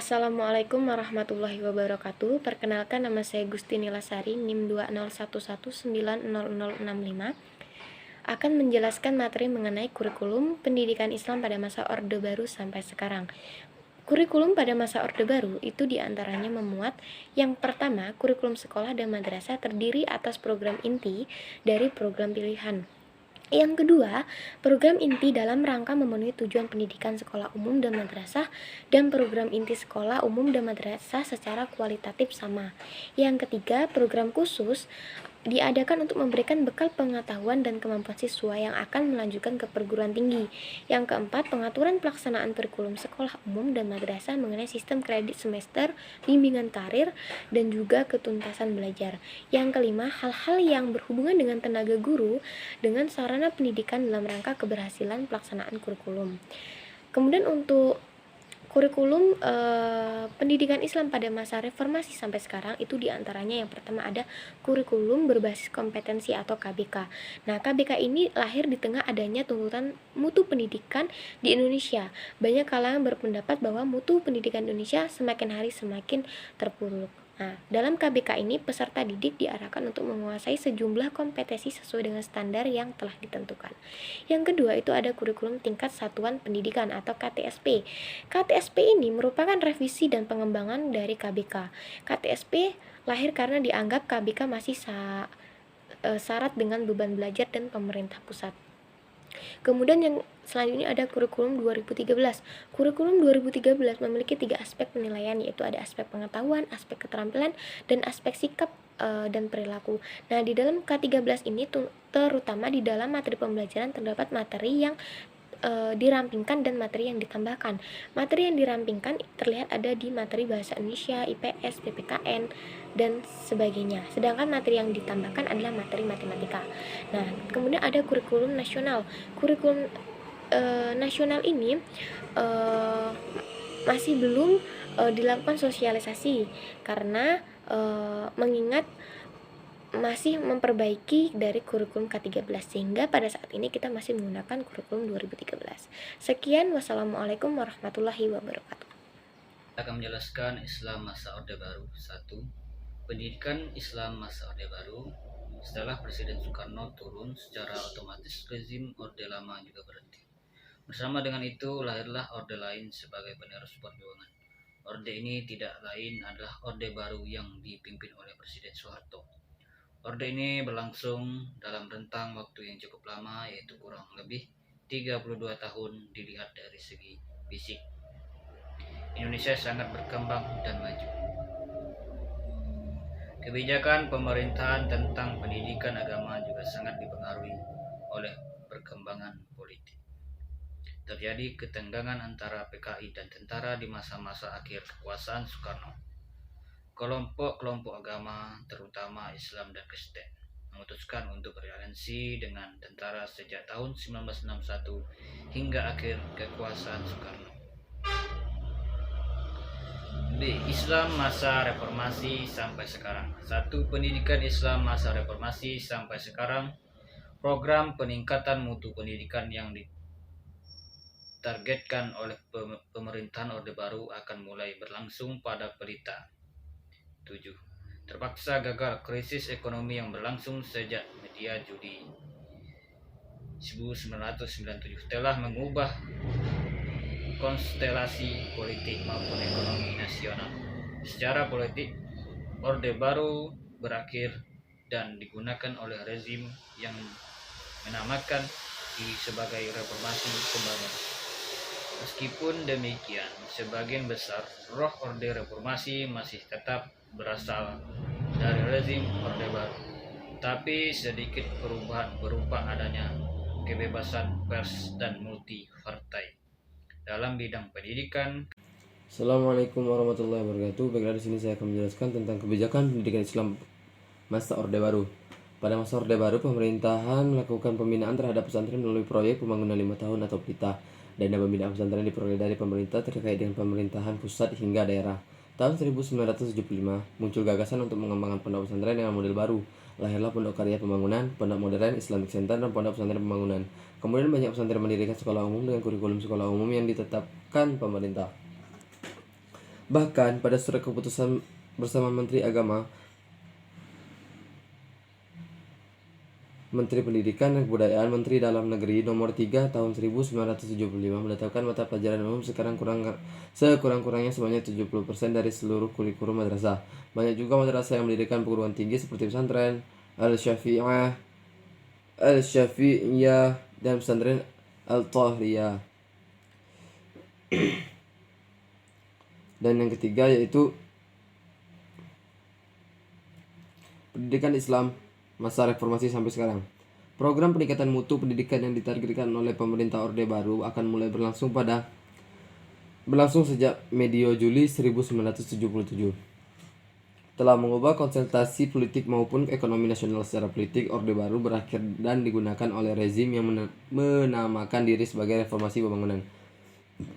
Assalamualaikum warahmatullahi wabarakatuh. Perkenalkan, nama saya Gustini Lasari, NIM 201190065, akan menjelaskan materi mengenai kurikulum pendidikan Islam pada masa Orde Baru sampai sekarang. Kurikulum pada masa Orde Baru itu diantaranya memuat yang pertama, kurikulum sekolah dan madrasah terdiri atas program inti dari program pilihan. Yang kedua, program inti dalam rangka memenuhi tujuan pendidikan sekolah umum dan madrasah dan program inti sekolah umum dan madrasah secara kualitatif sama. Yang ketiga, program khusus diadakan untuk memberikan bekal pengetahuan dan kemampuan siswa yang akan melanjutkan ke perguruan tinggi. Yang keempat, pengaturan pelaksanaan kurikulum sekolah umum dan madrasah mengenai sistem kredit semester, bimbingan karir, dan juga ketuntasan belajar. Yang kelima, hal-hal yang berhubungan dengan tenaga guru dengan sarana pendidikan dalam rangka keberhasilan pelaksanaan kurikulum. Kemudian untuk kurikulum pendidikan Islam pada masa reformasi sampai sekarang itu diantaranya yang pertama ada kurikulum berbasis kompetensi atau KBK. Nah, KBK ini lahir di tengah adanya tuntutan mutu pendidikan di Indonesia. Banyak kalangan berpendapat bahwa mutu pendidikan Indonesia semakin hari semakin terpuruk. Nah, dalam KBK ini peserta didik diarahkan untuk menguasai sejumlah kompetensi sesuai dengan standar yang telah ditentukan. Yang kedua itu ada kurikulum tingkat satuan pendidikan atau KTSP. KTSP ini merupakan revisi dan pengembangan dari KBK. KTSP lahir karena dianggap KBK masih syarat dengan beban belajar dan pemerintah pusat. Kemudian yang selanjutnya ada kurikulum 2013. Kurikulum 2013 memiliki 3 aspek penilaian, yaitu ada aspek pengetahuan, aspek keterampilan, dan aspek sikap dan perilaku. Nah, di dalam K13 ini terutama di dalam materi pembelajaran terdapat materi yang dirampingkan dan materi yang ditambahkan. Materi yang dirampingkan terlihat ada di materi bahasa Indonesia, IPS, PPKN, dan sebagainya. Sedangkan materi yang ditambahkan adalah materi matematika. Nah, kemudian ada kurikulum nasional. Kurikulum nasional ini masih belum dilakukan sosialisasi karena mengingat masih memperbaiki dari kurikulum K13 sehingga pada saat ini kita masih menggunakan kurikulum 2013. Sekian, wassalamualaikum warahmatullahi wabarakatuh. Akan menjelaskan Islam masa Orde Baru. 1. Pendidikan Islam masa Orde Baru. Setelah Presiden Soekarno turun, secara otomatis rezim Orde Lama juga berhenti. Bersama dengan itu lahirlah Orde lain sebagai penerus perjuangan. Orde ini tidak lain adalah Orde Baru yang dipimpin oleh Presiden Soeharto. Orde ini berlangsung dalam rentang waktu yang cukup lama, yaitu kurang lebih 32 tahun dilihat dari segi fisik. Indonesia sangat berkembang dan maju. Kebijakan pemerintahan tentang pendidikan agama juga sangat dipengaruhi oleh perkembangan politik. Terjadi ketenggangan antara PKI dan tentara di masa-masa akhir kekuasaan Soekarno. Kelompok-kelompok agama, terutama Islam dan Kristen, memutuskan untuk beraliansi dengan tentara sejak tahun 1961 hingga akhir kekuasaan Soekarno. B. Islam masa reformasi sampai sekarang. 1. Pendidikan Islam masa reformasi sampai sekarang. Program peningkatan mutu pendidikan yang ditargetkan oleh pemerintahan Orde Baru akan mulai berlangsung pada Pelita. 7. Terpaksa gagal krisis ekonomi yang berlangsung sejak media Juli 1997 telah mengubah konstelasi politik maupun ekonomi nasional. Secara politik, Orde Baru berakhir dan digunakan oleh rezim yang menamakan diri sebagai reformasi pembangunan. Meskipun demikian, sebagian besar roh Orde Reformasi masih tetap berasal dari rezim Orde Baru, tapi sedikit perubahan berupa adanya kebebasan pers dan multi partai dalam bidang pendidikan. Assalamualaikum warahmatullahi wabarakatuh. Baiklah, di sini saya akan menjelaskan tentang kebijakan pendidikan Islam masa Orde Baru. Pada masa Orde Baru, pemerintahan melakukan pembinaan terhadap pesantren melalui proyek pembangunan 5 tahun atau PITA. Dana pembinaan pesantren diperoleh dari pemerintah terkait dengan pemerintahan pusat hingga daerah. Tahun 1975 muncul gagasan untuk mengembangkan pondok pesantren dengan model baru. Lahirlah Pondok Karya Pembangunan, Pondok Modern Islamic Center, dan Pondok Pesantren Pembangunan. Kemudian banyak pesantren mendirikan sekolah umum dengan kurikulum sekolah umum yang ditetapkan pemerintah. Bahkan pada surat keputusan bersama Menteri Agama, Menteri Pendidikan dan Kebudayaan, Menteri Dalam Negeri nomor 3 tahun 1975 menetapkan mata pelajaran umum sekurang-kurangnya sebanyak 70% dari seluruh kurikulum madrasah. Banyak juga madrasah yang mendirikan perguruan tinggi seperti pesantren Al-Syafi'iyah dan pesantren Al-Tahriyah. Dan yang ketiga yaitu pendidikan Islam masa reformasi sampai sekarang. Program peningkatan mutu pendidikan yang ditargetkan oleh pemerintah Orde Baru akan mulai berlangsung sejak medio Juli 1977. Telah mengubah konsentrasi politik maupun ekonomi nasional. Secara politik, Orde Baru berakhir dan digunakan oleh rezim yang menamakan diri sebagai reformasi pembangunan.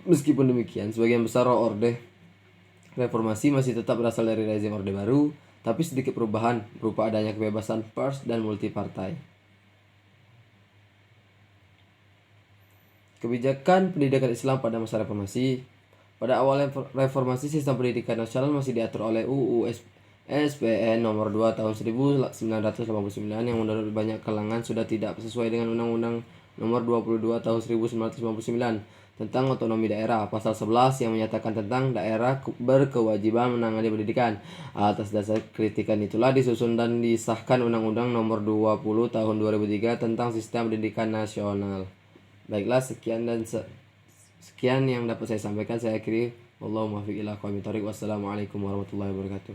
Meskipun demikian, sebagian besar Orde reformasi masih tetap berasal dari rezim Orde Baru, tapi sedikit perubahan berupa adanya kebebasan pers dan multipartai. Kebijakan pendidikan Islam pada masa reformasi. Pada awal reformasi, sistem pendidikan nasional masih diatur oleh UU SPN nomor 2 tahun 1989 yang menurut banyak kalangan sudah tidak sesuai dengan Undang-Undang nomor 22 tahun 1999 tentang otonomi daerah, pasal 11 yang menyatakan tentang daerah berkewajiban menangani pendidikan. Atas dasar kritikan itulah disusun dan disahkan Undang-Undang nomor 20 tahun 2003 tentang sistem pendidikan nasional. Baiklah, sekian yang dapat saya sampaikan. Saya akhiri. Wallahu muwaffiq ila aqwamit thoriq. Wassalamualaikum warahmatullahi wabarakatuh.